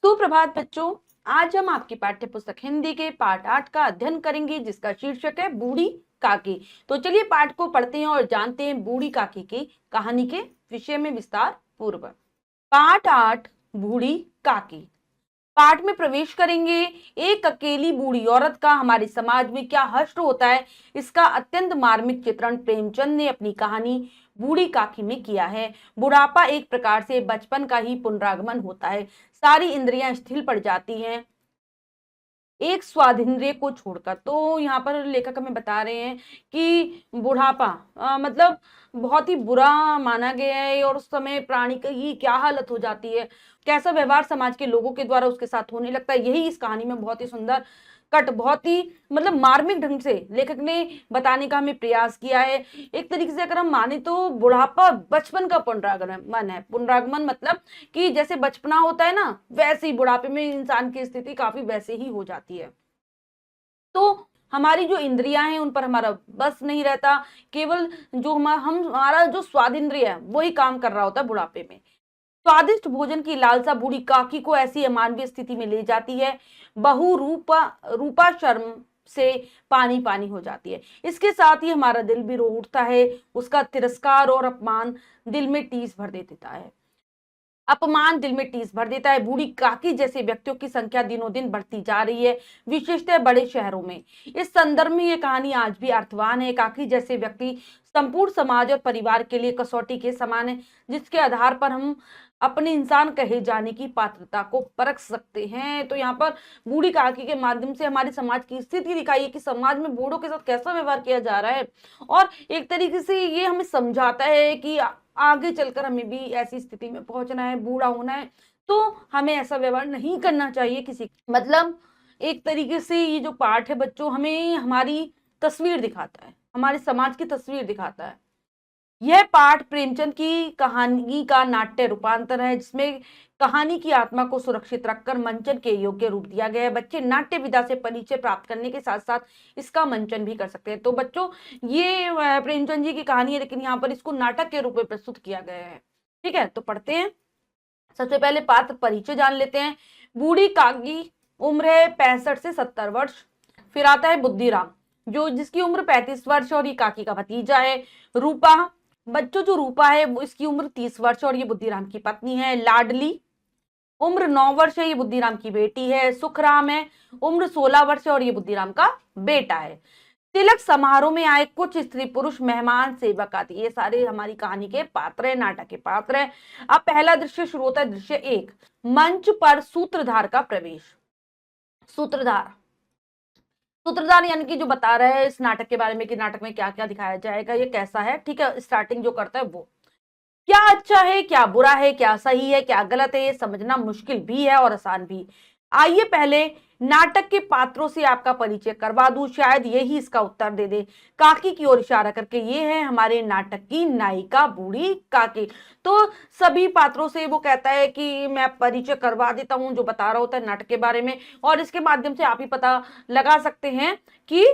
सुप्रभात बच्चों। आज हम आपकी पाठ्य पुस्तक हिंदी के पाठ 8 का अध्ययन करेंगे, जिसका शीर्षक है बूढ़ी काकी। तो चलिए पाठ को पढ़ते हैं और जानते हैं बूढ़ी काकी की कहानी के विषय में विस्तार पूर्वक। पाठ 8 बूढ़ी काकी। पाठ में प्रवेश करेंगे। एक अकेली बूढ़ी औरत का हमारे समाज में क्या हश्र होता है, इसका अत्यंत मार्मिक चित्रण प्रेमचंद ने अपनी कहानी बूढ़ी काकी में किया है। बुढ़ापा एक प्रकार से बचपन का ही पुनरागमन होता है। सारी इंद्रियां शिथिल पड़ जाती हैं एक स्वादिंद्रिय को छोड़कर। तो यहाँ पर लेखक हमें बता रहे हैं कि बुढ़ापा मतलब बहुत ही बुरा माना गया है और उस समय प्राणी की क्या हालत हो जाती है, कैसा व्यवहार समाज के लोगों के द्वारा उसके साथ होने लगता है। यही इस कहानी में बहुत ही सुंदर बहुत ही मतलब मार्मिक ढंग से लेखक ने बताने का हमें प्रयास किया है। एक तरीके से अगर हम माने तो बुढ़ापा बचपन का पुनरागमन है। पुनरागमन मतलब कि जैसे बचपना होता है ना, वैसे ही बुढ़ापे में इंसान की स्थिति काफी वैसे ही हो जाती है। तो हमारी जो इंद्रियां हैं उन पर हमारा बस नहीं रहता, केवल जो हमारा जो स्वाद इंद्रिय है वही काम कर रहा होता है बुढ़ापे में। स्वादिष्ट भोजन की लालसा बूढ़ी काकी को ऐसी अमानवीय स्थिति में ले जाती है, बहु रूपा शर्म से पानी पानी हो जाती है। इसके साथ ही हमारा दिल भी रो उठता है। उसका तिरस्कार और अपमान दिल में टीस भर देता है। अपमान दिल में टीस भर देता है। बूढ़ी काकी जैसे व्यक्तियों की संख्या दिनों दिन बढ़ती जा रही है, विशेषतः बड़े शहरों में। इस संदर्भ में ये कहानी आज भी अर्थवान है। काकी जैसे व्यक्ति संपूर्ण समाज और परिवार के लिए कसौटी के समान है, जिसके आधार पर हम अपने इंसान कहे जाने की पात्रता को परख सकते हैं। तो यहाँ पर बूढ़ी काकी के माध्यम से हमारे समाज की स्थिति दिखाई है कि समाज में बूढ़ों के साथ कैसा व्यवहार किया जा रहा है, और एक तरीके से ये हमें समझाता है कि आगे चलकर हमें भी ऐसी स्थिति में पहुंचना है, बूढ़ा होना है, तो हमें ऐसा व्यवहार नहीं करना चाहिए किसी। मतलब एक तरीके से ये जो पाठ है बच्चों, हमें हमारी तस्वीर दिखाता है, हमारे समाज की तस्वीर दिखाता है। यह पाठ प्रेमचंद की कहानी का नाट्य रूपांतर है, जिसमें कहानी की आत्मा को सुरक्षित रखकर मंचन के योग्य रूप दिया गया है। बच्चे नाट्य विधा से परिचय प्राप्त करने के साथ साथ इसका मंचन भी कर सकते हैं। तो बच्चों ये प्रेमचंद जी की कहानी है, लेकिन यहाँ पर इसको नाटक के रूप में प्रस्तुत किया गया है। ठीक है, तो पढ़ते हैं। सबसे पहले पात्र परिचय जान लेते हैं। बूढ़ी काकी उम्र है 65 से 70 वर्ष। फिर आता है बुद्धिराम, जो जिसकी उम्र 35 वर्ष और ये काकी का भतीजा है। रूपा, बच्चों जो रूपा है वो इसकी उम्र 30 वर्ष और ये बुद्धिराम की पत्नी है। लाडली उम्र 9 वर्ष है, ये बुद्धिराम की बेटी है। सुखराम है, उम्र 16 वर्ष है और ये बुद्धिराम का बेटा है। तिलक समारोह में आए कुछ स्त्री पुरुष मेहमान सेवक आदि, ये सारे हमारी कहानी के पात्र है, नाटक के पात्र है। अब पहला दृश्य शुरू होता है। दृश्य 1, मंच पर सूत्रधार का प्रवेश। सूत्रधार सूत्रधार यानी कि जो बता रहा है इस नाटक के बारे में कि नाटक में क्या क्या दिखाया जाएगा, ये कैसा है। ठीक है, स्टार्टिंग जो करता है वो क्या अच्छा है, क्या बुरा है, क्या सही है, क्या गलत है, ये समझना मुश्किल भी है और आसान भी। आइए पहले नाटक के पात्रों से आपका परिचय करवा दूं, शायद यही इसका उत्तर दे दे। काकी की ओर इशारा करके, ये है हमारे नाटक की नायिका बूढ़ी काकी। तो सभी पात्रों से वो कहता है कि मैं परिचय करवा देता हूं, जो बता रहा होता है नाटक के बारे में, और इसके माध्यम से आप ही पता लगा सकते हैं कि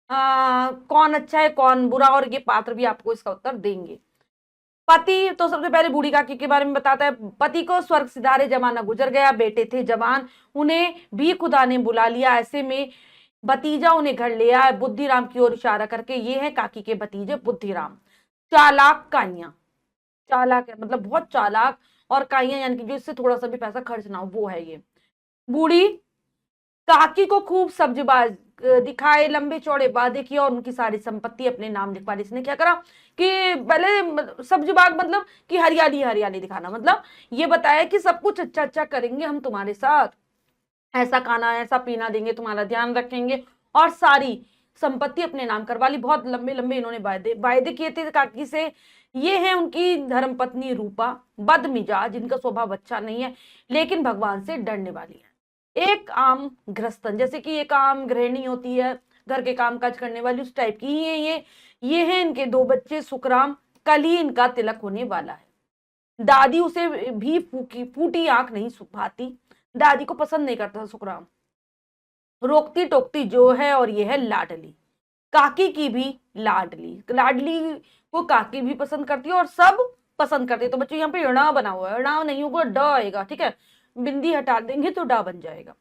कौन अच्छा है कौन बुरा, और ये पात्र भी आपको इसका उत्तर देंगे। पति, तो सबसे पहले बूढ़ी काकी के बारे में बताता है। पति को स्वर्ग सिधारे जमाना गुजर गया, बेटे थे जवान, उन्हें भी खुदा ने बुला लिया। ऐसे में भतीजा उन्हें घर ले आया। बुद्धिराम की ओर इशारा करके, ये है काकी के भतीजे बुद्धिराम। चालाक काइयां, चालाक है मतलब बहुत चालाक, और काइयां यानी कि जो इससे थोड़ा सा भी पैसा खर्च ना हो, वो है ये। बूढ़ी काकी को खूब सब्जबाज दिखाए, लंबे चौड़े वादे किए और उनकी सारी संपत्ति अपने नाम लिखवा ली। इसने क्या करा कि पहले सब्जबाग मतलब कि हरियाली हरियाली दिखाना, मतलब ये बताया कि सब कुछ अच्छा अच्छा करेंगे हम तुम्हारे साथ, ऐसा खाना ऐसा पीना देंगे, तुम्हारा ध्यान रखेंगे, और सारी संपत्ति अपने नाम करवा ली। बहुत लंबे लंबे इन्होंने वायदे वायदे किए थे काकी से। ये है उनकी धर्मपत्नी रूपा, बदमिजाज, जिनका स्वभाव अच्छा नहीं है लेकिन भगवान से डरने वाली है। एक आम गृहस्थन, जैसे कि एक आम गृहिणी होती है, घर के काम काज करने वाली, उस टाइप की ही है ये है इनके 2 बच्चे। सुखराम, कल ही इनका तिलक होने वाला है। दादी उसे भी फूटी आंख नहीं सुखाती, दादी को पसंद नहीं करता सुखराम। रोकती टोकती जो है, और ये है लाडली, काकी की भी लाडली। लाडली को काकी भी पसंद करती है और सब पसंद करते हैं। तो बच्चों यहाँ पे ण बना हुआ है, ण नहीं होगा ड आएगा। ठीक है, बिंदी हटा देंगे तो डा बन जाएगा।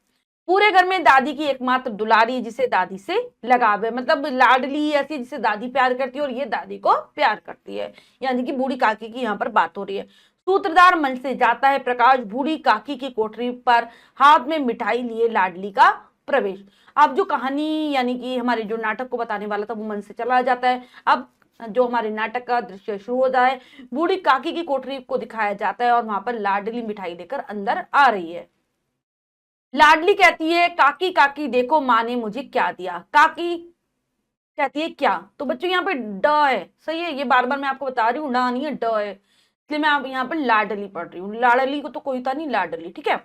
पूरे घर में दादी की एकमात्र दुलारी, जिसे दादी से लगाव है, मतलब लाडली ऐसी जिसे दादी प्यार करती है और ये दादी को प्यार करती है, यानी कि बूढ़ी काकी की यहाँ पर बात हो रही है। सूत्रधार मंच से जाता है प्रकाश, बूढ़ी काकी की कोठरी पर हाथ में मिठाई लिए लाडली का प्रवेश। अब जो कहानी यानी कि हमारे जो नाटक को बताने वाला था वो मंच से चला जाता है। अब जो हमारे नाटक का दृश्य शुरू होता है, बूढ़ी काकी की कोठरी को दिखाया जाता है और वहां पर लाडली मिठाई लेकर अंदर आ रही है। लाडली कहती है, काकी काकी देखो माँ ने मुझे क्या दिया। काकी कहती है क्या? तो बच्चों यहाँ पे ड है, सही है, ये बार बार मैं आपको बता रही हूँ, ना नहीं है, ड है, इसलिए मैं आप यहाँ पर लाडली पढ़ रही हूँ। लाडली को तो कोई था नहीं, लाडली, ठीक है।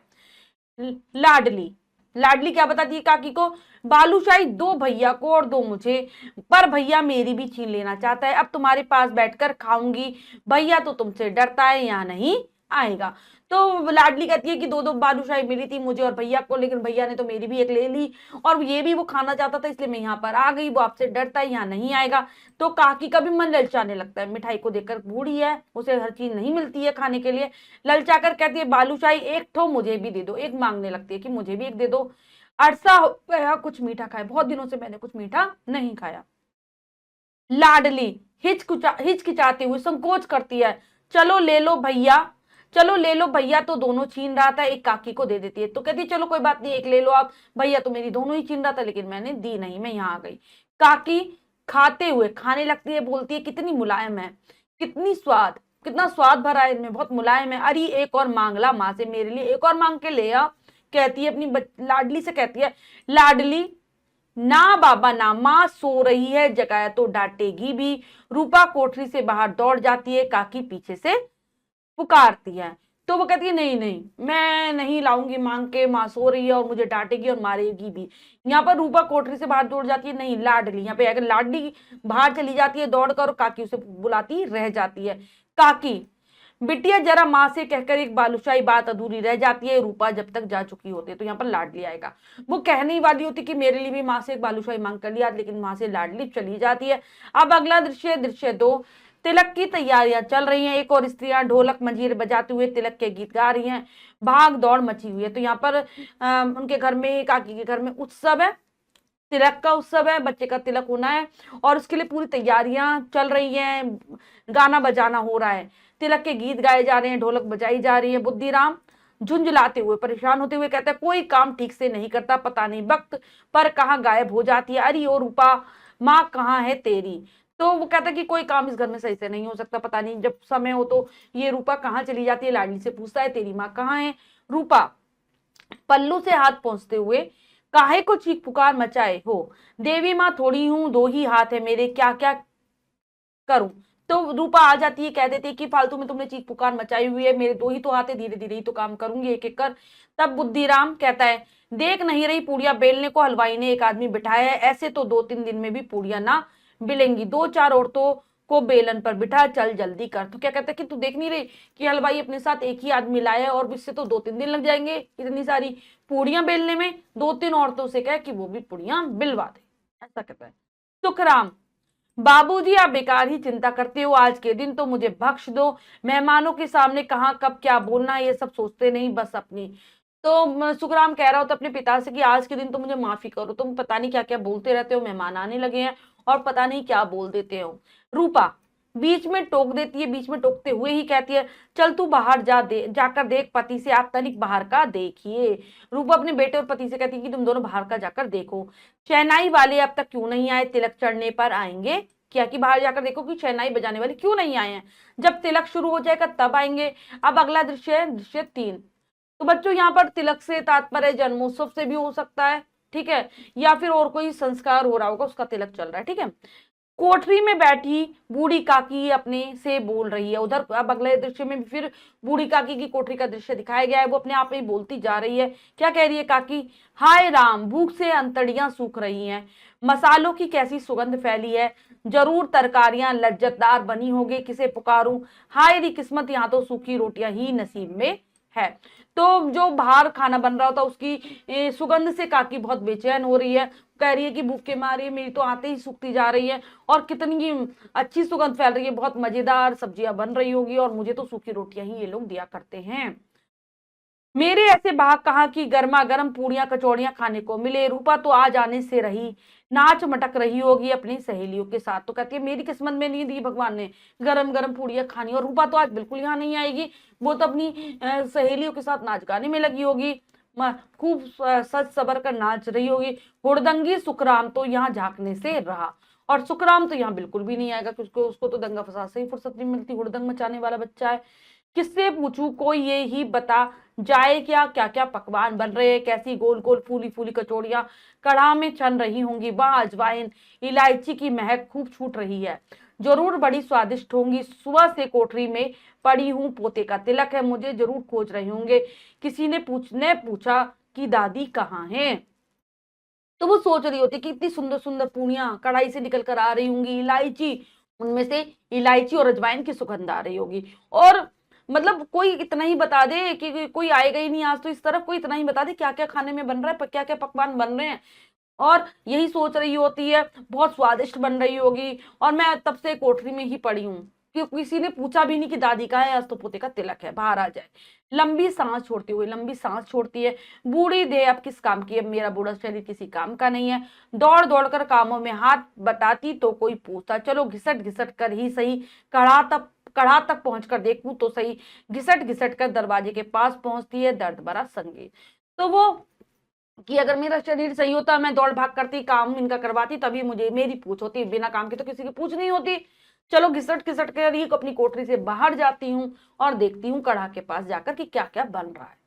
लाडली लाडली क्या बताती है काकी को? बालूशाही दो भैया को और दो मुझे, पर भैया मेरी भी छीन लेना चाहता है। अब तुम्हारे पास बैठकर खाऊंगी, भैया तो तुमसे डरता है, यहाँ नहीं आएगा। तो लाडली कहती है कि दो दो बालूशाही मिली थी मुझे और भैया को, लेकिन भैया ने तो मेरी भी एक ले ली और ये भी वो खाना चाहता था, इसलिए मैं यहाँ पर आ गई। वो आपसे डरता है, यहाँ नहीं आएगा। तो काकी का भी मन ललचाने लगता है। मिठाई को देखकर, बूढ़ी है, उसे हर चीज नहीं मिलती है खाने के लिए, ललचाकर कहती है बालूशाही एक ठो मुझे भी दे दो। एक मांगने लगती है कि मुझे भी एक दे दो, अरसा हो गया कुछ मीठा खाए, बहुत दिनों से मैंने कुछ मीठा नहीं खाया। लाडली हिचकिचाते हुए संकोच करती है, चलो ले लो भैया, चलो ले लो भैया, तो दोनों छीन रहा था, एक काकी को दे देती है। तो कहती है चलो कोई बात नहीं, एक ले लो आप, भैया तो मेरी दोनों ही छीन रहा था, लेकिन मैंने दी नहीं, मैं यहाँ आ गई। काकी खाते हुए खाने लगती है, बोलती है कितनी मुलायम है, कितना स्वाद भरा है इनमें, बहुत मुलायम है। अरे एक और मांग ला माँ से, मेरे लिए एक और मांग के ले आ, कहती है अपनी लाडली से, कहती है लाडली। ना बाबा ना, माँ सो रही है, जगाया तो डांटेगी भी। रूपा कोठरी से बाहर दौड़ जाती है, काकी पीछे से पुकारती है। तो वो कहती है नहीं नहीं, मैं नहीं लाऊंगी मांग के, माँ सो रही है और मुझे डांटेगी और मारेगी भी। यहाँ पर रूपा कोठरी से बाहर दौड़ जाती है, नहीं लाडली, यहाँ पे अगर लाडली बाहर चली जाती है दौड़कर और काकी उसे बुलाती रह जाती है। काकी, बिटिया जरा माँ से कहकर एक बालूशाही, बात अधूरी रह जाती है। रूपा जब तक जा चुकी होती है, तो यहाँ पर लाडली आएगा। वो कहने ही वाली होती कि मेरे लिए भी माँ से एक बालूशाही मांग कर लिया, लेकिन माँ से लाडली चली जाती है। अब अगला दृश्य, दृश्य 2। तिलक की तैयारियां चल रही हैं, एक और स्त्रियां ढोलक मंजीरे बजाते हुए तिलक के गीत गा रही हैं। भाग दौड़ मची हुई है। तो यहाँ पर उनके घर में, काकी के घर में उत्सव है, तिलक का उत्सव है, बच्चे का तिलक होना है और उसके लिए पूरी तैयारियां चल रही हैं, गाना बजाना हो रहा है, तिलक के गीत गाए जा रहे हैं, ढोलक बजाई जा रही है। बुद्धिराम झुंझलाते हुए, परेशान होते हुए कहता है, कोई काम ठीक से नहीं करता, पता नहीं वक्त पर कहाँ गायब हो जाती है। अरे ओ रूपा, माँ कहाँ है तेरी? तो वो कहता है कि कोई काम इस घर में सही से नहीं हो सकता, पता नहीं जब समय हो तो ये रूपा कहाँ चली जाती है। लाडली से पूछता है, तेरी माँ कहाँ है? रूपा पल्लू से हाथ पहुंचते हुए, काहे को चीख पुकार मचाए हो? देवी माँ थोड़ी हूं, दो ही हाथ है मेरे, क्या क्या करूं? तो रूपा आ जाती है, कह देती है कि फालतू में तुमने चीख पुकार मचाई हुई है, मेरे दो ही तो हाथ है, धीरे धीरे ही तो काम करूंगी एक एक कर। तब बुद्धिराम कहता है, देख नहीं रही पूड़ियां बेलने को हलवाई ने एक आदमी बिठाया है, ऐसे तो 2-3 दिन में भी पूड़ियां ना बिलेंगी, 2-4 औरतों को बेलन पर बिठा, चल जल्दी कर। तो क्या कहता है कि तू देख नहीं रही कि हलवाई अपने साथ एक ही आदमी लाया है और इससे तो 2-3 दिन लग जाएंगे इतनी सारी पूड़ियां बेलने में, 2-3 औरतों से कह कि वो भी पूड़ियां बिलवा दे, ऐसा कहता है। सुखराम, बाबूजी आप बेकार ही चिंता करते हो, आज के दिन तो मुझे बख्श दो, मेहमानों के सामने कहाँ कब क्या बोलना है ये सब सोचते नहीं, बस अपनी। तो सुखराम कह रहा होता अपने पिता से कि आज के दिन तो मुझे माफी करो, तुम पता नहीं क्या क्या बोलते रहते हो, मेहमान आने लगे हैं और पता नहीं क्या बोल देते हो। रूपा बीच में टोक देती है, बीच में टोकते हुए ही कहती है, चल तू बाहर जाकर देख, पति से आप तनिक बाहर का देखिए। रूपा अपने बेटे और पति से कहती है कि तुम दोनों बाहर का जाकर देखो, शहनाई वाले अब तक क्यों नहीं आए, तिलक चढ़ने पर आएंगे क्या? कि बाहर जाकर देखो कि शहनाई बजाने वाले क्यों नहीं आए हैं, जब तिलक शुरू हो जाएगा तब आएंगे। अब अगला दृश्य है, दृश्य 3। तो बच्चों यहाँ पर तिलक से तात्पर्य जन्मोत्सव से भी हो सकता है, ठीक है, या फिर और कोई संस्कार हो रहा होगा, उसका तिलक चल रहा है, ठीक है। कोठरी में बैठी बूढ़ी काकी अपने से बोल रही है। उधर अब अगले दृश्य में फिर बूढ़ी काकी की कोठरी का दृश्य दिखाया गया है, वो अपने आप में बोलती जा रही है। क्या कह रही है काकी? हाय राम, भूख से अंतड़ियां सूख रही हैं, मसालों की कैसी सुगंध फैली है, जरूर तरकारियां लज्जतदार बनी होगी, किसे पुकारूं, हाय री किस्मत, यहाँ तो सूखी रोटियां ही नसीब में है। तो जो बाहर खाना बन रहा होता उसकी सुगंध से काकी बहुत बेचैन हो रही है, कह रही है कि भूख के मारे मेरी तो आते ही सूखती जा रही है और कितनी अच्छी सुगंध फैल रही है, बहुत मजेदार सब्जियां बन रही होगी और मुझे तो सूखी रोटियां ही ये लोग दिया करते हैं। मेरे ऐसे भाग कहाँ की गर्मा गर्म पूड़ियां कचौड़ियां खाने को मिले। रूपा तो आज आने से रही, नाच मटक रही होगी अपनी सहेलियों के साथ। तो कहती है मेरी किस्मत में नहीं दी भगवान ने गरम गरम पूड़ियां खानी, और रूपा तो आज बिल्कुल यहाँ नहीं आएगी। वो तो अपनी सहेलियों के साथ नाच गाने में लगी होगी, खूब सज सबर कर नाच रही होगी। हुड़दंगी सुखराम तो यहाँ झांकने से रहा, और सुखराम तो यहाँ बिल्कुल भी नहीं आएगा, क्योंकि उसको तो दंगा फसाद से ही फुर्सत नहीं मिलती, हुड़दंग मचाने वाला बच्चा है। किससे पूछूं, कोई ये ही बता जाए क्या क्या क्या पकवान बन रहे हैं, कैसी गोल गोल फूली फूली कचौड़ियां कढ़ा में छन रही होंगी, वहां अजवाइन इलायची की महक खूब छूट रही है, जरूर बड़ी स्वादिष्ट होंगी। सुबह से कोठरी में पड़ी हूँ, पोते का तिलक है, मुझे जरूर खोज रहे होंगे। किसी ने पूछा कि दादी कहाँ है। तो वो सोच रही होती कि इतनी सुंदर सुंदर पूड़ियां कढ़ाई से निकल कर आ रही होंगी, इलायची, उनमें से इलायची और अजवाइन की सुगंध आ रही होगी। और मतलब कोई इतना ही बता दे कि कोई आएगा ही नहीं आज तो इस तरफ, कोई इतना ही बता दे क्या क्या खाने में बन रहा है, क्या क्या पकवान बन रहे हैं। और यही सोच रही होती है, बहुत स्वादिष्ट बन रही होगी, और मैं तब से कोठरी में ही पड़ी हूँ कि किसी ने पूछा भी नहीं कि दादी का है, आज तो पोते का तिलक है, बाहर आ जाए। लंबी सांस छोड़ती हुई, लंबी सांस छोड़ती है। बूढ़ी देह अब किस काम की है, मेरा बूढ़ा शरीर किसी काम का नहीं है। दौड़ दौड़ कर कामों में हाथ बटाती तो कोई पूछता, चलो घिसट घिसट कर ही सही, कढ़ा तक पहुंचकर देखूं तो सही। घिसट घिसट कर दरवाजे के पास पहुंचती है, दर्द भरा संगीत। तो वो कि अगर मेरा शरीर सही होता, मैं दौड़ भाग करती, काम इनका करवाती, तभी मुझे मेरी पूछ होती, बिना काम के तो किसी की पूछ नहीं होती। चलो घिसट घिसट कर ही अपनी कोठरी से बाहर जाती हूँ और देखती हूँ कढ़ा के पास जाकर कि क्या क्या बन रहा है।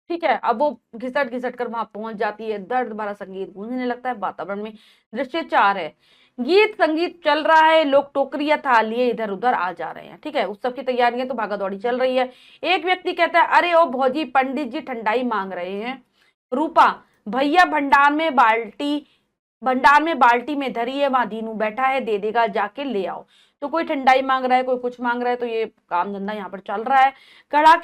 ठीक है, अब वो घिसट घिसट कर वहां पहुंच जाती है, दर्द भरा संगीत गूंजने लगता है वातावरण में। दृश्य 4 है, गीत संगीत चल रहा है, लोग टोकरी या थाल लिए इधर उधर आ जा रहे हैं। ठीक है, उत्सव की तैयारियां तो भागा दौड़ी चल रही है। एक व्यक्ति कहता है, अरे ओ भौजी, पंडित जी ठंडाई मांग रहे हैं। रूपा, भैया भंडार में बाल्टी में धरी है, वहां दीनू बैठा है, दे देगा, जाके ले आओ। तो कोई ठंडाई मांग रहा है, कोई कुछ मांग रहा है, तो ये काम धंधा यहाँ पर चल रहा है। कढ़ाई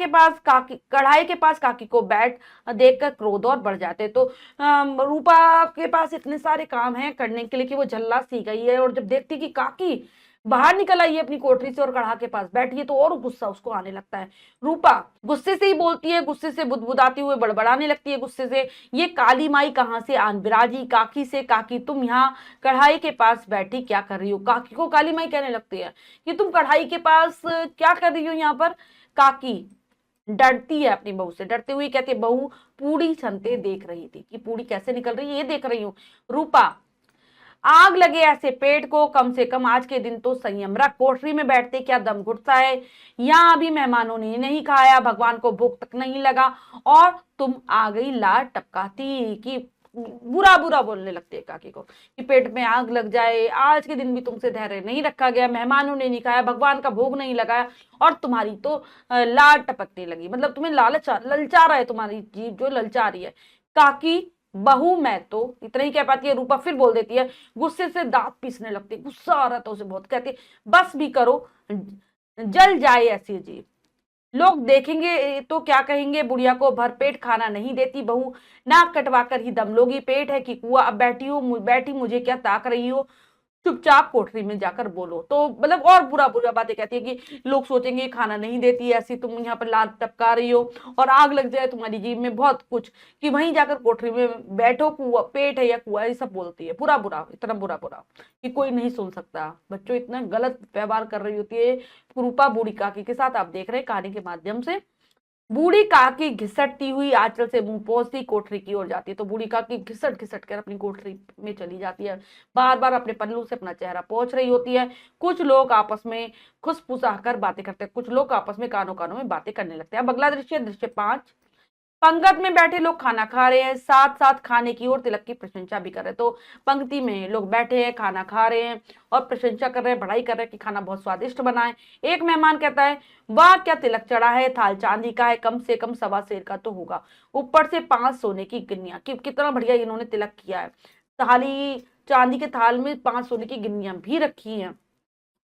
के पास काकी को बैठ देखकर क्रोध और बढ़ जाते। तो रूपा के पास इतने सारे काम हैं करने के लिए कि वो झल्ला सी गई है, और जब देखती कि काकी बाहर निकल आई है अपनी कोठरी से और कढ़ा के पास बैठी है, तो और गुस्सा उसको आने लगता है। रूपा गुस्से से ही बोलती है, गुस्से से बुदबुदाती हुए बड़बड़ाने लगती है गुस्से से, ये काली माई कहाँ से आन बिराजी काकी से, काकी तुम यहाँ कढ़ाई के पास बैठी क्या कर रही हो। काकी को काली माई कहने लगती है कि तुम कढ़ाई के पास क्या कर रही हो यहाँ पर। काकी डरती है अपनी बहू से, डरते हुए कहती है, बहू पूड़ी छनते देख रही थी कि पूड़ी कैसे निकल रही है, ये देख रही हूँ। रूपा, आग लगे ऐसे पेट को, कम से कम आज के दिन तो संयम रख, कोठरी में बैठते क्या दम घुटता है, यहाँ अभी मेहमानों ने नहीं खाया, भगवान को भूख तक नहीं लगा, और तुम आ गई लाड टपकाती कि बुरा बुरा बोलने लगती है काकी को कि पेट में आग लग जाए, आज के दिन भी तुमसे धैर्य नहीं रखा गया, मेहमानों ने नहीं खाया, भगवान का भोग नहीं लगाया, और तुम्हारी तो लाड टपकने लगी, मतलब तुम्हें ललचा रहा है, तुम्हारी जीभ जो ललचा रही है। काकी, बहू मैं तो इतना ही कह पाती है। रूपा फिर बोल देती है, गुस्से से दांत पीसने लगती है, गुस्सा आ रहा था उसे बहुत, कहती है, बस भी करो, जल जाए ऐसी जीभ, लोग देखेंगे तो क्या कहेंगे, बुढ़िया को भरपेट खाना नहीं देती बहू, नाक कटवा कर ही दम लोगी, पेट है कि कुआ, अब बैठी मुझे क्या ताक रही हो, चुपचाप कोठरी में जाकर बोलो। तो मतलब और बुरा बुरा बातें कहती है कि लोग सोचेंगे खाना नहीं देती ऐसी, तुम यहाँ पर लात टपका रही हो और आग लग जाए तुम्हारी जीभ में, बहुत कुछ, कि वहीं जाकर कोठरी में बैठो, कुआ पेट है या कुआ, ये सब बोलती है, बुरा बुरा, इतना बुरा बुरा कि कोई नहीं सुन सकता। बच्चों इतना गलत व्यवहार कर रही होती है रूपा बूढ़ी काकी के साथ, आप देख रहे हैं कहानी के माध्यम से। बूढ़ी काकी घिसटती हुई आंचल से मुंह पोंछती कोठरी की ओर जाती है। तो बूढ़ी काकी घिसट घिसट कर अपनी कोठरी में चली जाती है, बार बार अपने पल्लू से अपना चेहरा पोंछ रही होती है। कुछ लोग आपस में खुसफुसाकर बातें करते हैं, कुछ लोग आपस में कानों कानों में बातें करने लगते हैं। अब अगला दृश्य, दृश्य 5, पंगत में बैठे लोग खाना खा रहे हैं, साथ साथ खाने की और तिलक की प्रशंसा भी कर रहे हैं। तो पंक्ति में लोग बैठे हैं, खाना खा रहे हैं और प्रशंसा कर रहे हैं, बढ़ाई कर रहे हैं कि खाना बहुत स्वादिष्ट बना है। एक मेहमान कहता है, वाह क्या तिलक चढ़ा है, थाल चांदी का है, कम से कम 1.25 सेर का तो होगा, ऊपर से 5 सोने की गिन्नियां, कितना बढ़िया इन्होंने तिलक किया है। थाली चांदी के थाल में 5 सोने की गिन्नियां भी रखी हैं।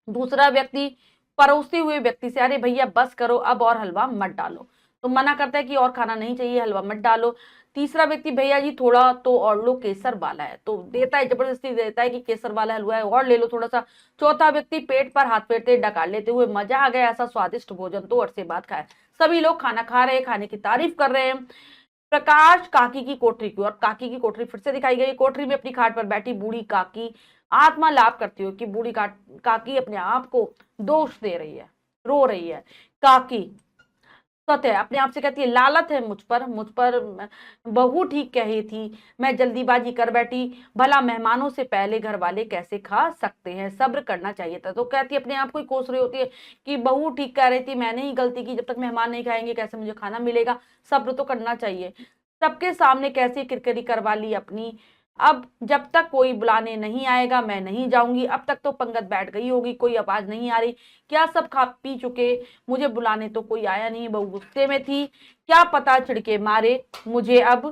दूसरा व्यक्ति परोसते हुए व्यक्ति से, अरे भैया बस करो अब और हलवा मत डालो। तो मना करता है कि और खाना नहीं चाहिए, हलवा मत डालो। तीसरा व्यक्ति, भैया जी थोड़ा तो और लो, केसर वाला है, तो देता है, जबरदस्ती देता है कि केसर वाला हलवा है और ले लो थोड़ा सा। चौथा व्यक्ति, पेट पर हाथ फेरते डकार लेते हुए, मजा आ गया, ऐसा स्वादिष्ट भोजन तो अरसे बाद खाए। सभी लोग खाना खा रहे हैं, खाने की तारीफ कर रहे हैं। प्रकाश काकी की कोठरी की ओर। काकी की कोठरी फिर से दिखाई गई। कोठरी में अपनी खाट पर बैठी बूढ़ी काकी आत्मा लाभ करती हो कि बूढ़ी काकी अपने आप को दोष दे रही है, रो रही है। काकी सत्य अपने आप से कहती है, लालत है मुझ पर बहू ठीक कही थी, मैं जल्दीबाजी कर बैठी, भला मेहमानों से पहले घर वाले कैसे खा सकते हैं, सब्र करना चाहिए था। तो कहती है, अपने आप को ही कोस रही होती है कि बहू ठीक कह रही थी, मैंने ही गलती की, जब तक मेहमान नहीं खाएंगे कैसे मुझे खाना मिलेगा, सब्र तो करना चाहिए। सबके सामने कैसे किरकिरी करवा ली अपनी। अब जब तक कोई बुलाने नहीं आएगा मैं नहीं जाऊंगी। अब तक तो पंगत बैठ गई होगी, कोई आवाज नहीं आ रही, क्या सब खा पी चुके, मुझे बुलाने तो कोई आया नहीं। बहू गुस्से में थी, क्या पता छिड़के मारे मुझे अब।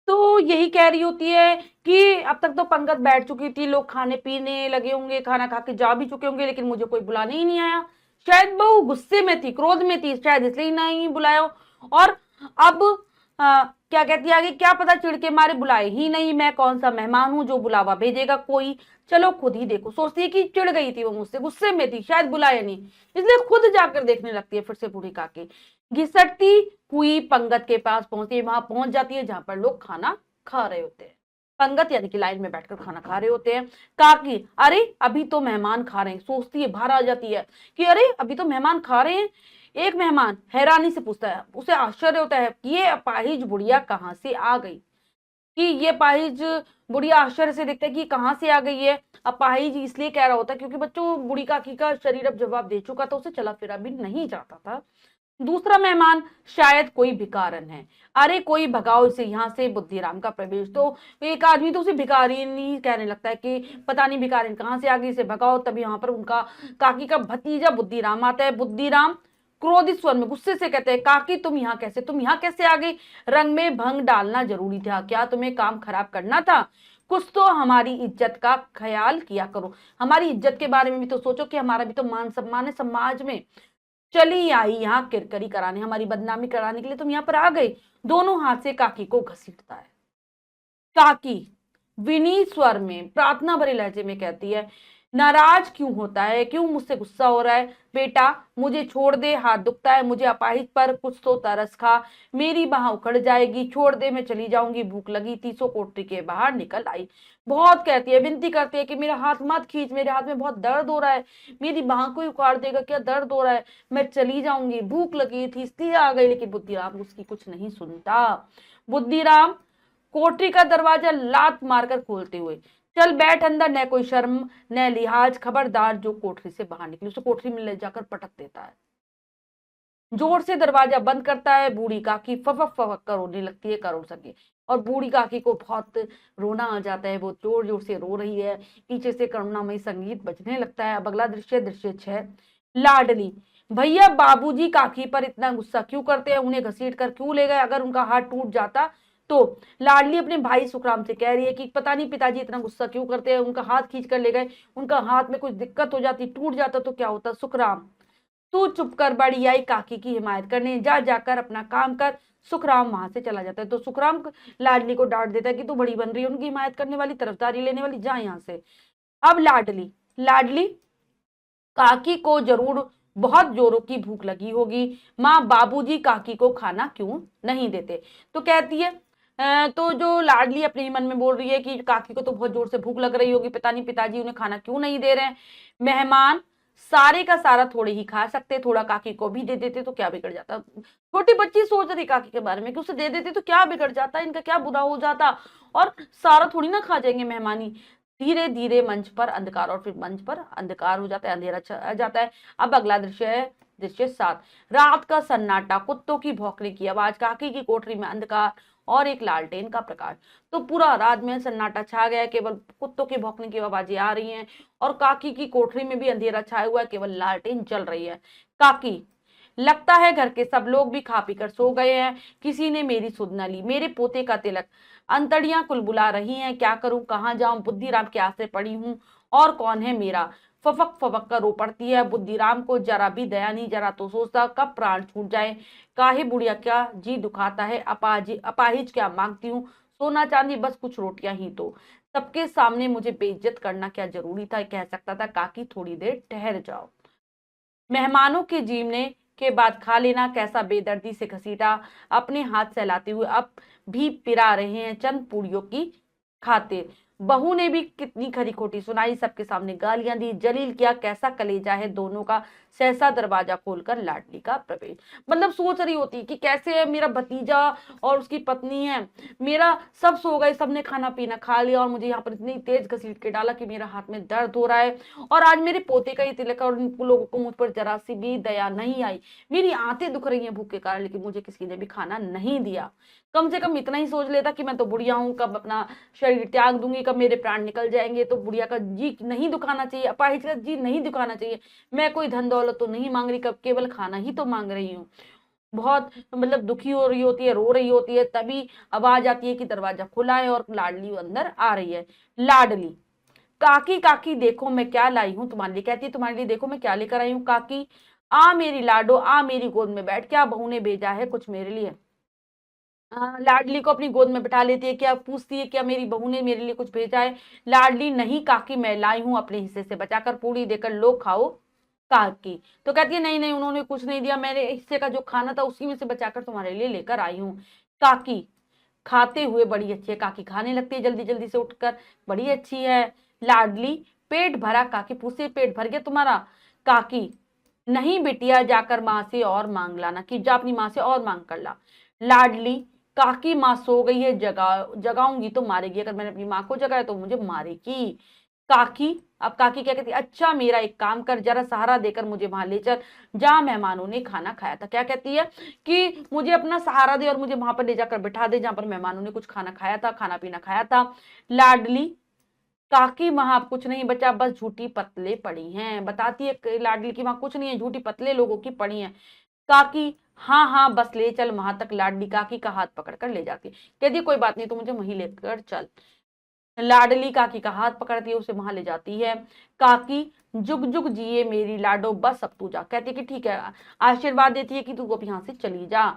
तो यही कह रही होती है कि अब तक तो पंगत बैठ चुकी थी, लोग खाने पीने लगे होंगे, खाना खा के जा भी चुके होंगे, लेकिन मुझे कोई बुलाने ही नहीं आया। शायद बहू गुस्से में थी, क्रोध में थी, शायद इसलिए नहीं बुलाया। और अब क्या कहती है आगे, क्या पता चिढ़ के मारे बुलाए ही नहीं, मैं कौन सा मेहमान हूं जो बुलावा भेजेगा कोई, चलो खुद ही देखो। सोचती है कि चिढ़ गई थी वो मुझसे, गुस्से में थी, शायद बुलाया नहीं, इसलिए खुद जाकर देखने लगती है। फिर से बूढ़ी काकी घिसटती हुई पंगत के पास पहुंचती है, वहां पहुंच जाती है जहां पर लोग खाना खा रहे होते हैं। पंगत यानी कि लाइन में बैठकर खाना खा रहे होते हैं। काकी, अरे अभी तो मेहमान खा रहे हैं। सोचती है, बाहर आ जाती है कि अरे अभी तो मेहमान खा रहे हैं। एक मेहमान हैरानी से पूछता है, उसे आश्चर्य होता है कि ये अपाहिज बुढ़िया कहाँ से आ गई, कि ये अपाहिज बुढ़िया आश्चर्य से देखता है कि कहाँ से आ गई है। अपाहिज इसलिए कह रहा होता है क्योंकि बच्चों बूढ़ी काकी का शरीर अब जवाब दे चुका था, उसे चला फिरा भी नहीं जाता था। दूसरा मेहमान, शायद कोई भिखारन है, अरे कोई भगाओ इसे यहाँ से, बुद्धिराम का प्रवेश। तो एक आदमी तो उसे भिखारी नहीं कहने लगता है कि पता नहीं भिखारिन कहाँ से आ गई, इसे भगाओ। तभी यहाँ पर उनका काकी का भतीजा बुद्धिराम आता है। बुद्धिराम क्रोधित स्वर में गुस्से से कहते हैं, काकी तुम यहाँ कैसे आ गई, रंग में भंग डालना जरूरी था क्या, तुम्हें काम खराब करना था, कुछ तो हमारी इज्जत का ख्याल किया करो, हमारी इज्जत के बारे में भी तो सोचो कि हमारा भी तो मान सम्मान है समाज में। चली आई यहाँ किरकरी कराने, हमारी बदनामी कराने के लिए तुम यहाँ पर आ गई। दोनों हाथ से काकी को घसीटता है। काकी विनीत स्वर में प्रार्थना भरे लहजे में कहती है, नाराज क्यों होता है, क्यों मुझसे गुस्सा हो रहा है, बेटा मुझे छोड़ दे, हाथ दुखता है, मुझे अपाहिज पर कुछ तो तरस खा, मेरी बाह उखड़ जाएगी, छोड़ दे, मैं चली जाऊंगी, भूख लगी थी। सो कोठरी के बाहर निकल आई। बहुत कहती है, विनती करती है कि मेरा हाथ मत खींच, मेरे हाथ में बहुत दर्द हो रहा है, मेरी बाह को ही उखाड़ देगा क्या, दर्द हो रहा है, मैं चली जाऊंगी, भूख लगी थी इसलिए आ गई। लेकिन बुद्धिराम उसकी कुछ नहीं सुनता। बुद्धिराम कोठरी का दरवाजा लात मारकर खोलते हुए, चल बैठ अंदर, न कोई शर्म न लिहाज, खबरदार जो कोठरी से बाहर निकले उसे कोठरी में ले जाकर पटक देता है। जोर से दरवाजा बंद करता है। बूढ़ी काकी फफक फफक कर रोने लगती है, करो सके। और बूढ़ी काकी को बहुत रोना आ जाता है, वो जोर जोर से रो रही है, पीछे से करुणामयी संगीत बजने लगता है। अब अगला दृश्य, दृश्य 6। लाडली, भैया बाबूजी काकी पर इतना गुस्सा क्यों करते हैं, उन्हें घसीट कर क्यों ले गए, अगर उनका हाथ टूट जाता तो। लाडली अपने भाई सुखराम से कह रही है कि पता नहीं पिताजी इतना गुस्सा क्यों करते हैं, उनका हाथ खींच कर ले गए, उनका हाथ में कुछ दिक्कत हो जाती, टूट जाता तो क्या होता। सुखराम, तू चुप कर, बड़ी आई काकी की हिमायत करने, जा जाकर अपना काम कर। सुखराम वहां से चला जाता है। तो सुखराम लाडली को डांट देता है कि तू बड़ी बन रही है उनकी हिमायत करने वाली, तरफदारी लेने वाली, जा यहाँ से। अब लाडली, लाडली काकी को जरूर बहुत जोरों की भूख लगी होगी, माँ बाबूजी काकी को खाना क्यों नहीं देते। तो कहती है तो जो लाडली अपने ही मन में बोल रही है कि काकी को तो बहुत जोर से भूख लग रही होगी, पता नहीं पिताजी उन्हें खाना क्यों नहीं दे रहे हैं, मेहमान सारे का सारा थोड़े ही खा सकते, थोड़ा काकी को भी दे देते तो क्या बिगड़ जाता। छोटी बच्ची सोच रही काकी के बारे में कि उसे दे देते तो क्या बिगड़ जाता, इनका क्या बुरा हो जाता, और सारा थोड़ी ना खा जाएंगे मेहमानी। धीरे धीरे मंच पर अंधकार, और फिर मंच पर अंधकार हो जाता है, अंधेरा छा जाता है। अब अगला दृश्य है दृश्य 7। रात का सन्नाटा, कुत्तों की भौंकने की आवाज, काकी की कोठरी में अंधकार और एक लालटेन का प्रकाश। तो पूरा रात में सन्नाटा छा गया है, केवल कुत्तों के भौंकने की आवाजें आ रही हैं, और काकी की कोठरी में भी अंधेरा छाया हुआ है, केवल लालटेन जल रही है। काकी, लगता है घर के सब लोग भी खा पी कर सो गए हैं, किसी ने मेरी सुध न ली, मेरे पोते का तिलक, अंतड़ियां कुलबुला रही हैं, क्या करूं कहाँ जाऊं, बुद्धिराम के आसरे पड़ी हूं, और कौन है मेरा फपक फपक कर रो पड़ती है। बुद्धिराम को जरा भी दया नहीं, जरा तो सोचता कब प्राण छूट जाए। काहे बुढ़िया क्या जी दुखाता है, अपाहिज क्या मांगती हूँ, सोना चांदी बस कुछ रोटियां ही तो। सबके सामने मुझे बेइज्जत करना क्या जरूरी था, कह सकता था काकी थोड़ी देर ठहर जाओ। मेहमानों के जीवने के बाद खा लेना कैसा बेदर्दी से घसीटा, अपने हाथ सहलाते हुए अब भी पिरा रहे हैं चंद पूड़ियों की खातिर। बहू ने भी कितनी खरी खोटी सुनाई, सबके सामने गालियां दी। जलील किया कैसा कलेजा है दोनों का। सहसा दरवाजा खोलकर लाडली का प्रवेश। मतलब सोच रही होती कि कैसे है मेरा भतीजा और उसकी पत्नी है, मेरा सब सो गए, सबने खाना पीना खा लिया और मुझे यहाँ पर इतनी तेज घसीट के डाला कि मेरा हाथ में दर्द हो रहा है। और आज मेरे पोते का ही तिलक और इन लोगों को मुझ पर जरा सी भी दया नहीं आई। मेरी आंतें दुख रही हैं भूख के कारण, लेकिन मुझे किसी ने भी खाना नहीं दिया। कम से कम इतना ही सोच लेता कि मैं तो बुढ़िया हूं, कब अपना शरीर त्याग दूंगी, कब मेरे प्राण निकल जाएंगे। तो बुढ़िया का जी नहीं दुखाना चाहिए, अपाहिज का जी नहीं दुखाना चाहिए। मैं कोई धन दौलत तो नहीं मांग रही, कब केवल खाना ही तो मांग रही हूँ। बहुत मतलब दुखी हो रही होती है, रो रही होती है, तभी आवाज आती है कि दरवाजा खुला है और लाडली अंदर आ रही है। लाडली, काकी काकी देखो मैं क्या लाई हूं तुम्हारे लिए। कहती है तुम्हारे लिए देखो मैं क्या लेकर आई हूँ। काकी, आ मेरी लाडो, आ मेरी गोद में बैठ, क्या बहू ने भेजा है कुछ मेरे लिए। लाडली को अपनी गोद में बिठा लेती है, क्या पूछती है क्या मेरी बहू ने मेरे लिए कुछ भेजा है। लाडली, नहीं काकी मैं लाई हूं अपने हिस्से से बचाकर, पूरी देकर लो खाओ। काकी तो कहती है नहीं नहीं, उन्होंने कुछ नहीं दिया, मेरे हिस्से का जो खाना था उसी में से बचाकर तुम्हारे लिए लेकर आई हूँ। काकी, खाते हुए बड़ी अच्छी है। काकी खाने लगती है जल्दी जल्दी से उठकर, बड़ी अच्छी है। लाडली, पेट भरा। काकी पूछती, पेट भर गया तुम्हारा। काकी, नहीं बिटिया, जाकर माँ से और मांग लाना, कि जा अपनी माँ से और मांग कर ला। लाडली, काकी माँ सो गई है, जगाऊंगी तो मारेगी, अगर मैंने अपनी माँ को जगाया तो मुझे मारेगी। काकी, अब काकी क्या कहती है, अच्छा मेरा एक काम कर, जरा सहारा देकर मुझे वहां ले चल जहां मेहमानों ने खाना खाया था। क्या कहती है कि मुझे अपना सहारा दे और मुझे वहां पर ले जाकर बिठा दे जहां पर मेहमानों ने कुछ खाना खाया था, खाना पीना खाया था। लाडली, काकी वहां कुछ नहीं बचा, बस झूठी पतले पड़ी हैं। बताती है लाडली की वहां कुछ नहीं है, झूठी पतले लोगों की पड़ी हैं। काकी, हाँ हाँ बस ले चल वहां तक। लाडली काकी का हाथ पकड़कर ले जाती है, कहती है कोई बात नहीं, तो मुझे वहीं लेकर चल। लाडली काकी का हाथ पकड़ती है, उसे वहां ले जाती है। काकी, जुग जुग जिए मेरी लाडो, बस अब तू जा। कहती है कि ठीक है, आशीर्वाद देती है कि तू अब यहाँ से चली जा।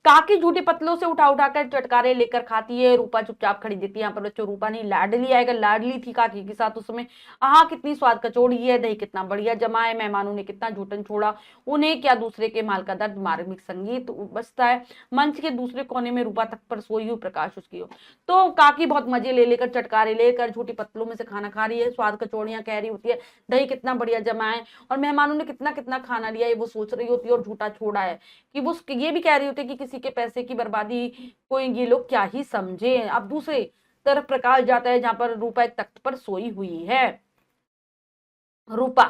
काकी झूठी पतलों से उठा उठाकर चटकारे लेकर खाती है। रूपा चुपचाप खड़ी देखती है, यहाँ पर बच्चों रूपा नहीं लाडली आएगा। लाडली थी काकी के साथ उस समय। हाँ कितनी स्वाद कचौड़ी है, दही कितना बढ़िया जमा है, मेहमानों ने कितना झूठन छोड़ा, उन्हें क्या दूसरे के माल का दर्द। मार्मिक संगीत बजता है, मंच के दूसरे कोने में रूपा तक पर सोई हुई प्रकाश उसकी हो। तो काकी बहुत मजे ले लेकर चटकारे लेकर झूठी पतलों में से खाना खा रही है, स्वाद कचौड़ियां कह रही होती है, दही कितना बढ़िया जमा है, और मेहमानों ने कितना कितना खाना लिया है वो सोच रही होती है, और झूठा छोड़ा है कि वो ये भी कह रही होती है कि किसी के पैसे की बर्बादी को ये लोग क्या ही समझे। अब दूसरे तरफ प्रकाश जाता है जहां पर रूपा एक तख्त पर सोई हुई है। रूपा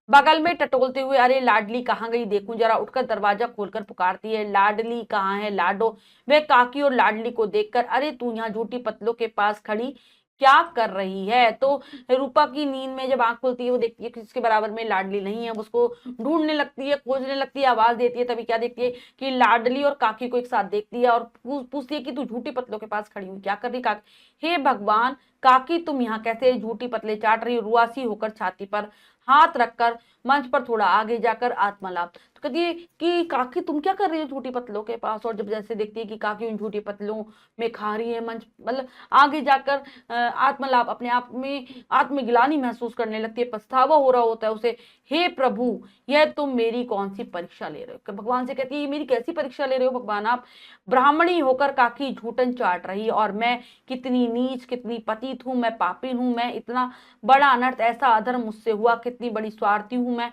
बगल में टटोलते हुए, अरे लाडली कहाँ गई देखूं जरा, उठकर दरवाजा खोलकर पुकारती है। लाडली कहाँ है लाडो। वे काकी और लाडली को देखकर, अरे तू यहाँ झूठी पतलों के पास खड़ी क्या कर रही है। तो रूपा की नींद में जब आंख खुलती है वो देखती है कि इसके बराबर में लाडली नहीं है, उसको ढूंढने लगती है, खोजने लगती है, आवाज देती है। तभी क्या देखती है कि लाडली और काकी को एक साथ देखती है और पूछती है कि तू झूठी पतलों के पास खड़ी हुई क्या कर रही। काकी, हे भगवान काकी तुम यहाँ कैसे। झूठी पतले चाट रही, रुआसी होकर छाती पर हाथ रखकर मंच पर थोड़ा आगे जाकर आत्मलाप। तो कहती है कि काकी तुम क्या कर रही हो झूठी पतलों के पास। और जब जैसे देखती है कि काकी उन झूठी पतलों में खा रही है, मंच मतलब आगे जाकर आत्मलाप, अपने आप में आत्मग्लानि महसूस करने लगती है, पछतावा हो रहा होता है उसे। हे प्रभु, यह तुम मेरी कौन सी परीक्षा ले रहे हो। भगवान से कहती है ये मेरी कैसी परीक्षा ले रहे हो भगवान आप। ब्राह्मणी होकर काकी झूठन चाट रही, और मैं कितनी नीच कितनी पतित हूं, मैं पापी हूं, मैं इतना बड़ा अनर्थ, ऐसा अधर्म मुझसे हुआ, कितनी बड़ी स्वार्थी हूं मैं।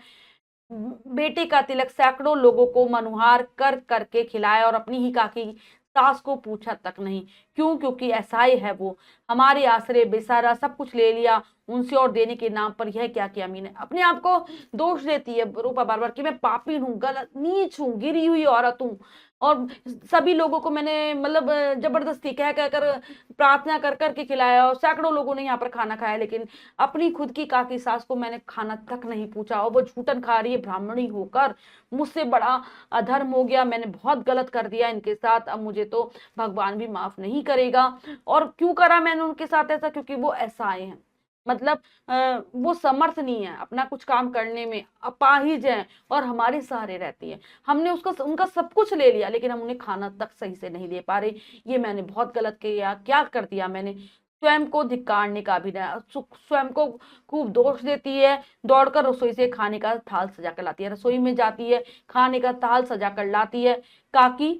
बेटे का तिलक सैकड़ों लोगों को मनुहार कर करके खिलाया, और अपनी ही काकी सास को पूछा तक नहीं। क्यों? क्योंकि ऐसाई है वो, हमारे आश्रय बेसारा सब कुछ ले लिया उनसे, और देने के नाम पर यह क्या किया मैंने। अपने आप को दोष देती है रूपा बार बार कि मैं पापी हूँ, गलत नीच हूँ, गिरी हुई औरत हूँ, और सभी लोगों को मैंने मतलब जबरदस्ती कह कह कर प्रार्थना कर करके खिलाया, और सैकड़ों लोगों ने यहाँ पर खाना खाया, लेकिन अपनी खुद की काकी सास को मैंने खाना तक नहीं पूछा, और वो झूठन खा रही है ब्राह्मणी होकर। मुझसे बड़ा अधर्म हो गया, मैंने बहुत गलत कर दिया इनके साथ, अब मुझे तो भगवान भी माफ नहीं करेगा। और क्यों करा मैंने उनके साथ ऐसा, क्योंकि वो ऐसा आए हैं। मतलब वो समर्थ नहीं है अपना कुछ काम करने में, अपाहिज है और हमारे सहारे रहती है। हमने उसका उनका सब कुछ ले लिया लेकिन हम उन्हें खाना तक सही से नहीं दे पा रहे। ये मैंने बहुत गलत किया, क्या कर दिया मैंने। स्वयं को धिक्कारने का भी नहीं, स्वयं को खूब दोष देती है। दौड़कर रसोई से खाने का थाल सजा कर लाती है, रसोई में जाती है, खाने का थाल सजा कर लाती है। काकी,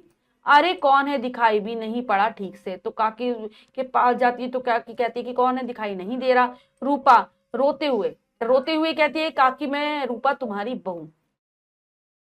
अरे कौन है, दिखाई भी नहीं पड़ा ठीक से। तो काकी के पास जाती है तो काकी कहती है कि कौन है, दिखाई नहीं दे रहा। रूपा रोते हुए कहती है, काकी मैं रूपा तुम्हारी बहू।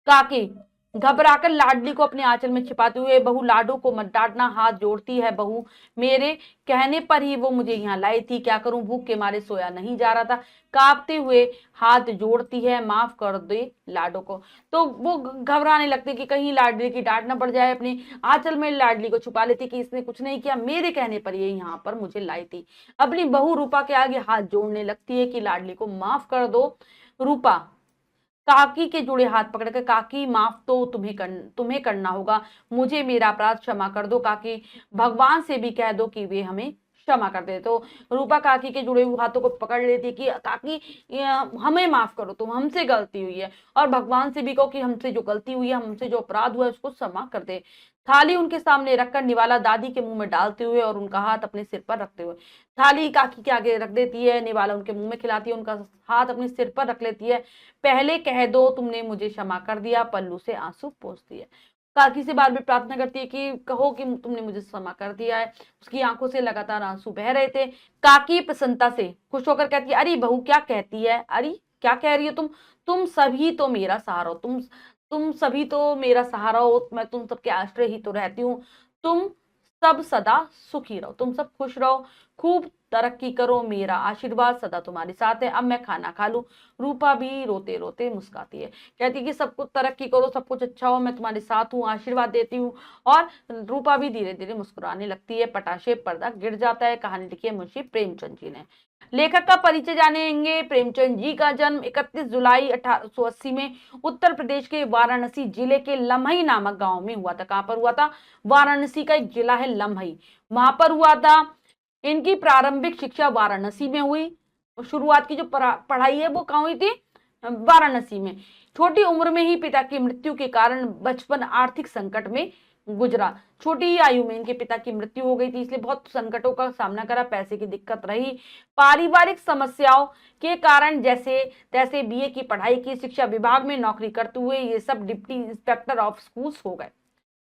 काकी घबराकर लाडली को अपने आंचल में छिपाते हुए, बहू लाडू को मत डांटना, हाथ जोड़ती है बहू, मेरे कहने पर ही वो मुझे यहाँ लाई थी, क्या करूं, भूख के मारे सोया नहीं जा रहा था। कांपते हुए हाथ जोड़ती है, माफ कर दे लाडो को। तो वो घबराने लगते कि कहीं लाडली की डांट ना पड़ जाए। अपने आंचल में लाडली को छुपा लेती कि इसने कुछ नहीं किया, मेरे कहने पर ये यहाँ पर मुझे लाई थी। अपनी बहू रूपा के आगे हाथ जोड़ने लगती है कि लाडली को माफ कर दो। रूपा काकी के जुड़े हाथ पकड़कर, काकी माफ तो तुम्हें करना होगा, मुझे मेरा अपराध क्षमा कर दो काकी, भगवान से भी कह दो कि वे हमें क्षमा कर दे। तो रूपा काकी के जुड़े हुए हाथों को पकड़ लेती कि काकी हमें माफ करो, तुम हमसे गलती हुई है, और भगवान से भी कहो कि हमसे जो गलती हुई है, हमसे जो अपराध हुआ है उसको क्षमा कर दे। थाली उनके सामने रखकर निवाला दादी के मुंह में डालते हुए और उनका हाथ अपने सिर पर रखते हुए, थाली काकी के आगे रख देती है, निवाला उनके मुंह में खिलाती है, उनका हाथ अपने सिर पर रख लेती है। पहले कह दो तुमने मुझे क्षमा कर दिया, पल्लू से आंसू पोंछती है। काकी से बार बार प्रार्थना करती है कि कहो कि तुमने मुझे क्षमा कर दिया है। उसकी आंखों से लगातार आंसू बह रहे थे। काकी प्रसन्नता से खुश होकर कहती है, अरे बहू क्या कहती है, अरे क्या कह रही हो तुम सभी तो मेरा सहारा हो, तुम सभी तो मेरा सहारा हो, मैं तुम सबके आश्रय ही तो रहती हूँ। तुम सब सदा सुखी रहो, तुम सब खुश रहो, खूब तरक्की करो, मेरा आशीर्वाद सदा तुम्हारे साथ है, अब मैं खाना खा लूं। रूपा भी रोते रोते मुस्काती है, कहती है कि सब कुछ तरक्की करो, सब कुछ अच्छा हो, मैं तुम्हारे साथ हूँ, आशीर्वाद देती हूँ। और रूपा भी धीरे धीरे मुस्कुराने लगती है। पटाशे पर्दा गिर जाता है। कहानी लिखी है मुंशी प्रेमचंद जी ने। लेखक का परिचय जानेंगे। प्रेमचंद जी का जन्म 31 जुलाई 1880 में उत्तर प्रदेश के वाराणसी जिले के लम्हई नामक गांव में हुआ था। कहां पर हुआ था? वाराणसी का एक जिला है लम्हई, वहां पर हुआ था। इनकी प्रारंभिक शिक्षा वाराणसी में हुई। शुरुआत की जो पढ़ाई है वो कहाँ हुई थी? वाराणसी में। छोटी उम्र में ही पिता की मृत्यु के कारण बचपन आर्थिक संकट में गुजरा। छोटी ही आयु में इनके पिता की मृत्यु हो गई थी, इसलिए बहुत संकटों का सामना करा, पैसे की दिक्कत रही। पारिवारिक समस्याओं के कारण जैसे तैसे बीए की पढ़ाई की, शिक्षा विभाग में नौकरी करते हुए ये सब डिप्टी इंस्पेक्टर ऑफ स्कूल्स हो गए।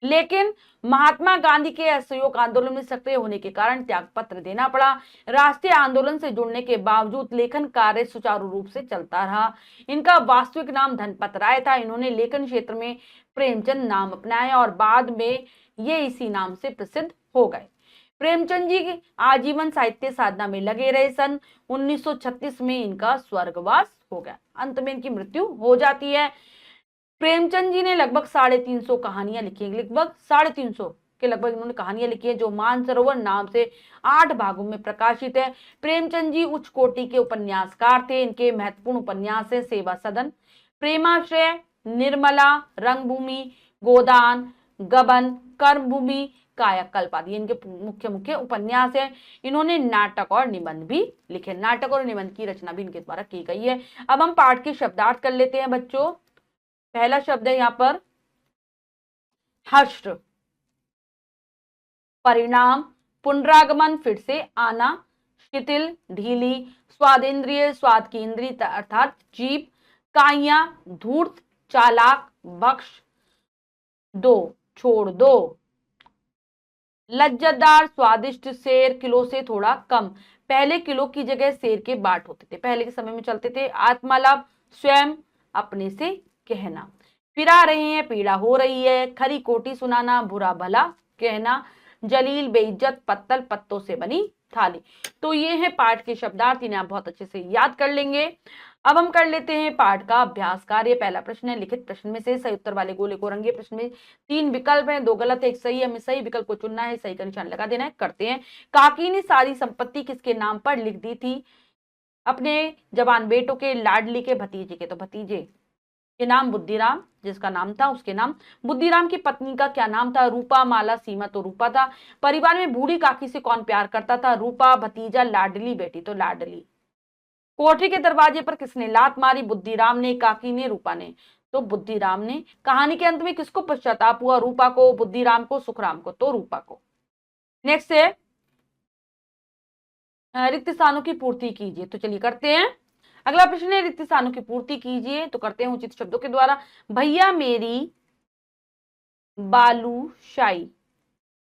लेकिन महात्मा गांधी के असहयोग आंदोलन में सक्रिय होने के कारण त्याग पत्र देना पड़ा। राष्ट्रीय आंदोलन से जुड़ने के बावजूद लेखन कार्य सुचारू रूप से चलता रहा। इनका वास्तविक नाम धनपत राय था। इन्होंने लेखन क्षेत्र में प्रेमचंद नाम अपनाया और बाद में ये इसी नाम से प्रसिद्ध हो गए। प्रेमचंद जी आजीवन साहित्य साधना में लगे रहे। सन 1936 में इनका स्वर्गवास हो गया, अंत में इनकी मृत्यु हो जाती है। प्रेमचंद जी ने लगभग 350 कहानियां लिखी हैं, लगभग 350 के लगभग इन्होंने कहानियां लिखी हैं, जो मानसरोवर नाम से 8 भागों में प्रकाशित है। प्रेमचंद जी उच्च कोटि के उपन्यासकार थे। इनके महत्वपूर्ण उपन्यास है सेवा सदन, प्रेमाश्रय, निर्मला, रंगभूमि, गोदान, गबन, कर्मभूमि, कायाकल्प आदि इनके मुख्य मुख्य उपन्यास है। इन्होंने नाटक और निबंध भी लिखे। नाटक और निबंध की रचना भी इनके द्वारा की गई है। अब हम पाठ के शब्दार्थ कर लेते हैं बच्चों। पहला शब्द है यहाँ पर हर्ष, परिणाम, पुनरागमन, फिर से आना, शिथिल, ढीली, स्वादेंद्रिय, स्वाद की इंद्रिय अर्थात जीभ, काइया, धूर्त, चालाक, बख्श, दो, छोड़ दो, लज्जतदार, स्वादिष्ट, शेर, किलो से थोड़ा कम। पहले किलो की जगह शेर के बाट होते थे, पहले के समय में चलते थे। आत्मलाभ, स्वयं अपने से कहना। फिरा रहे हैं, पीड़ा हो रही है। खरी कोटी सुनाना, बुरा भला कहना। जलील, बेइज्जत, पत्तल, पत्तों से बनी थाली। तो ये है पाठ के शब्दार्थ, इन्हें आप बहुत अच्छे से याद कर लेंगे। अब हम कर लेते हैं पाठ का अभ्यास कार्य। पहला प्रश्न है, लिखित प्रश्न में से सही उत्तर वाले गोले को रंगे। प्रश्न में 3 विकल्प हैं, 2 गलत है, 1 सही है। हमें सही विकल्प को चुनना है, सही का निशान लगा देना है। करते हैं। काकी ने सारी संपत्ति किसके नाम पर लिख दी थी? अपने जवान बेटों के, लाडली के, भतीजे के। तो भतीजे के नाम बुद्धिराम, जिसका नाम था उसके नाम। बुद्धिराम की पत्नी का क्या नाम था? रूपा, माला, सीमा। तो रूपा था। परिवार में बूढ़ी काकी से कौन प्यार करता था? रूपा। भतीजा, लाडली बेटी। तो लाडली। कोठरी के दरवाजे पर किसने लात मारी? बुद्धिराम ने, काकी ने, रूपा ने। तो बुद्धिराम ने। कहानी के अंत में किसको पश्चाताप हुआ? रूपा को, बुद्धिराम को, सुखराम को। तो रूपा को। नेक्स्ट है रिक्त स्थानों की पूर्ति कीजिए। तो चलिए करते हैं। अगला प्रश्न है रिक्त स्थानों की पूर्ति कीजिए। तो करते हैं उचित शब्दों के द्वारा। भैया मेरी बालूशाही,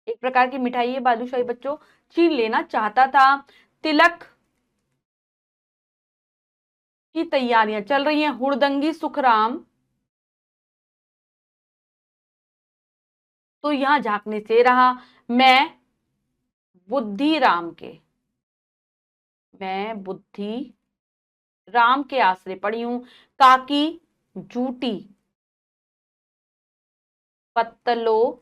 एक प्रकार की मिठाई है बालूशाही बच्चों, छीन लेना चाहता था। तिलक की तैयारियां चल रही हैं। हुड़दंगी सुखराम, तो यहां झांकने से रहा। मैं बुद्धिराम के, मैं बुद्धि राम के आश्रय पड़ी हूं। काकी जूटी पत्तलों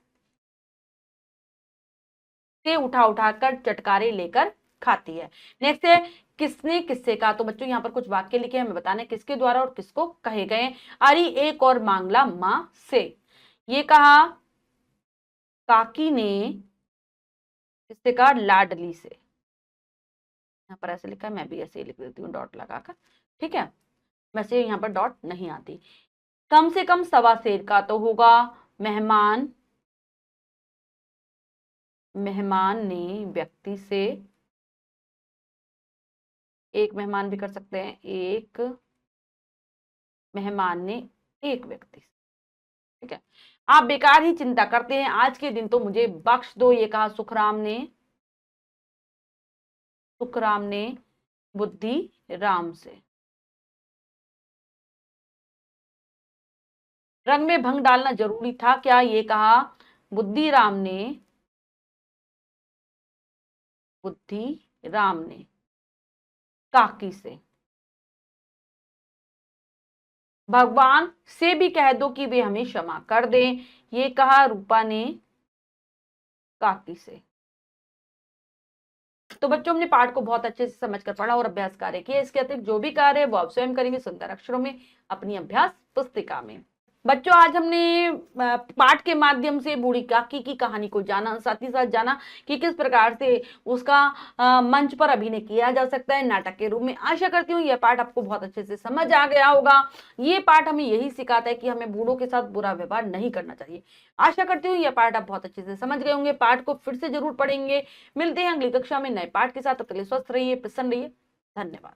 से उठा उठाकर चटकारे लेकर खाती है। नेक्स्ट है किसने किससे कहा। तो बच्चों यहां पर कुछ वाक्य लिखे हैं, हमें बताना है किसके द्वारा और किसको कहे गए। अरे एक और मांगला मां से, ये कहा काकी ने, किससे कहा? लाडली से। यहाँ पर ऐसे लिखा है, मैं भी ऐसे ही लिख देती हूँ डॉट लगाकर, ठीक है। वैसे यहाँ पर डॉट नहीं आती। कम से कम सवा सेर का तो होगा। मेहमान, मेहमान ने व्यक्ति से, एक मेहमान भी कर सकते हैं, एक मेहमान ने एक व्यक्ति से, ठीक है। आप बेकार ही चिंता करते हैं, आज के दिन तो मुझे बख्श दो, ये कहा सुखराम ने, सुखराम ने बुद्धि राम से। रंग में भंग डालना जरूरी था क्या? ये कहा बुद्धिराम ने, बुद्धिराम ने काकी से। भगवान से भी कह दो कि वे हमें क्षमा कर दें, ये कहा रूपा ने काकी से। तो बच्चों हमने पाठ को बहुत अच्छे से समझकर पढ़ा और अभ्यास कार्य किया। इसके अतिरिक्त जो भी कार्य है वो आप स्वयं करेंगे सुंदर अक्षरों में अपनी अभ्यास पुस्तिका में। बच्चों आज हमने पाठ के माध्यम से बूढ़ी काकी की कहानी को जाना, साथ ही साथ जाना कि किस प्रकार से उसका मंच पर अभिनय किया जा सकता है नाटक के रूप में। आशा करती हूँ यह पाठ आपको बहुत अच्छे से समझ आ गया होगा। ये पाठ हमें यही सिखाता है कि हमें बूढ़ों के साथ बुरा व्यवहार नहीं करना चाहिए। आशा करती हूँ यह पाठ आप बहुत अच्छे से समझ गए होंगे। पाठ को फिर से जरूर पढ़ेंगे। मिलते हैं अगली कक्षा में नए पाठ के साथ। तब तक के लिए स्वस्थ रहिए, प्रसन्न रहिए। धन्यवाद।